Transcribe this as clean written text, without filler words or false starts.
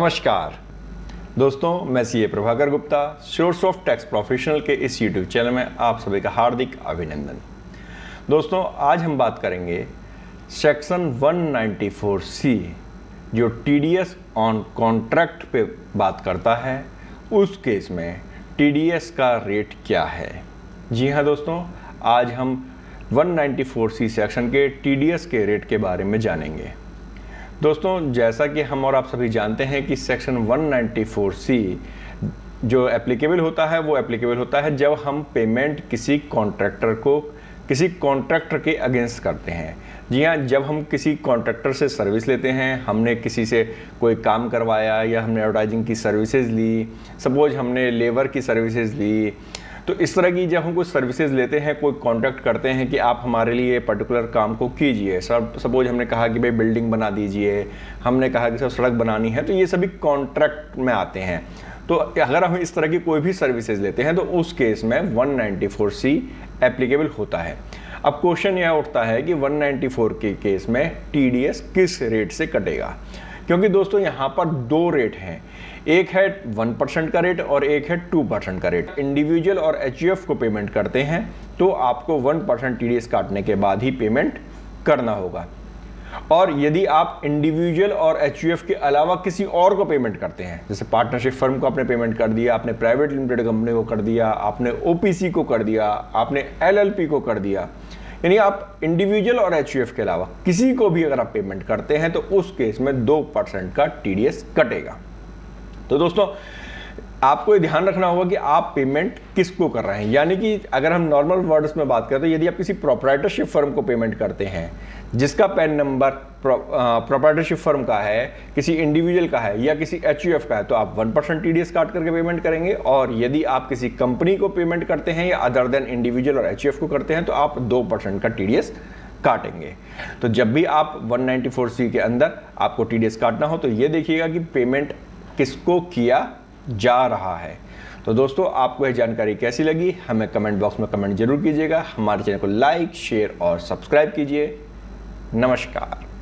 नमस्कार दोस्तों, मैं CA Prabhakar Gupta source of tax professional के इस यूट्यूब चैनल में आप सभी का हार्दिक अभिनंदन। दोस्तों, आज हम बात करेंगे सेक्शन 194C जो टीडीएस ऑन कॉन्ट्रैक्ट पे बात करता है। उस केस में टीडीएस का रेट क्या है। जी हाँ दोस्तों, आज हम 194C सेक्शन के टीडीएस के रेट के बारे में जानेंगे। दोस्तों, जैसा कि हम और आप सभी जानते हैं कि सेक्शन 194C जो एप्लीकेबल होता है वो एप्लीकेबल होता है जब हम पेमेंट किसी कॉन्ट्रैक्टर को किसी कॉन्ट्रैक्टर के अगेंस्ट करते हैं। जी हाँ, जब हम किसी कॉन्ट्रैक्टर से सर्विस लेते हैं, हमने किसी से कोई काम करवाया या हमने एडवर्टाइजिंग की सर्विसेज ली, सपोज हमने लेबर की सर्विसेज ली, तो इस तरह की जब हम कुछ सर्विसेज लेते हैं, कोई कॉन्टैक्ट करते हैं कि आप हमारे लिए पर्टिकुलर काम को कीजिए। सपोज हमने कहा कि भाई बिल्डिंग बना दीजिए, हमने कहा कि सर सड़क बनानी है, तो ये सभी कॉन्ट्रैक्ट में आते हैं। तो अगर हम इस तरह की कोई भी सर्विसेज लेते हैं तो उस केस में 194C एप्लीकेबल होता है। अब क्वेश्चन यह उठता है कि 194 के केस में टीडीएस किस रेट से कटेगा, क्योंकि दोस्तों यहाँ पर दो रेट हैं, एक है 1% का रेट और एक है 2% का रेट। इंडिविजुअल और एचयूएफ को पेमेंट करते हैं तो आपको 1% टीडीएस काटने के बाद ही पेमेंट करना होगा। और यदि आप इंडिविजुअल और एचयूएफ के अलावा किसी और को पेमेंट करते हैं, जैसे पार्टनरशिप फर्म को आपने पेमेंट कर दिया, आपने प्राइवेट लिमिटेड कंपनी को कर दिया, आपने ओपीसी को कर दिया, आपने एलएलपी को कर दिया, यानी आप इंडिविजुअल और एचयूएफ के अलावा किसी को भी अगर आप पेमेंट करते हैं तो उस केस में 2% का टीडीएस कटेगा। तो दोस्तों, आपको ये ध्यान रखना होगा कि आप पेमेंट किसको कर रहे हैं। यानी कि अगर हम नॉर्मल वर्ड्स में बात करें तो यदि आप किसी प्रोप्राइटरशिप फर्म को पेमेंट करते हैं जिसका पैन नंबर प्रोप्राइटरशिप फर्म का है, किसी इंडिविजुअल का है या किसी एचयूएफ का है, तो आप 1% टीडीएस काट करके पेमेंट करेंगे। और यदि आप किसी कंपनी को पेमेंट करते हैं या अदर देन इंडिविजुअल और एचयूएफ को करते हैं तो आप 2% का टीडीएस काटेंगे। तो जब भी आप 194C के अंदर आपको टीडीएस काटना हो तो ये देखिएगा कि पेमेंट किसको किया जा रहा है। तो दोस्तों, आपको यह जानकारी कैसी लगी हमें कमेंट बॉक्स में कमेंट जरूर कीजिएगा। हमारे चैनल को लाइक, शेयर और सब्सक्राइब कीजिए। नमस्कार।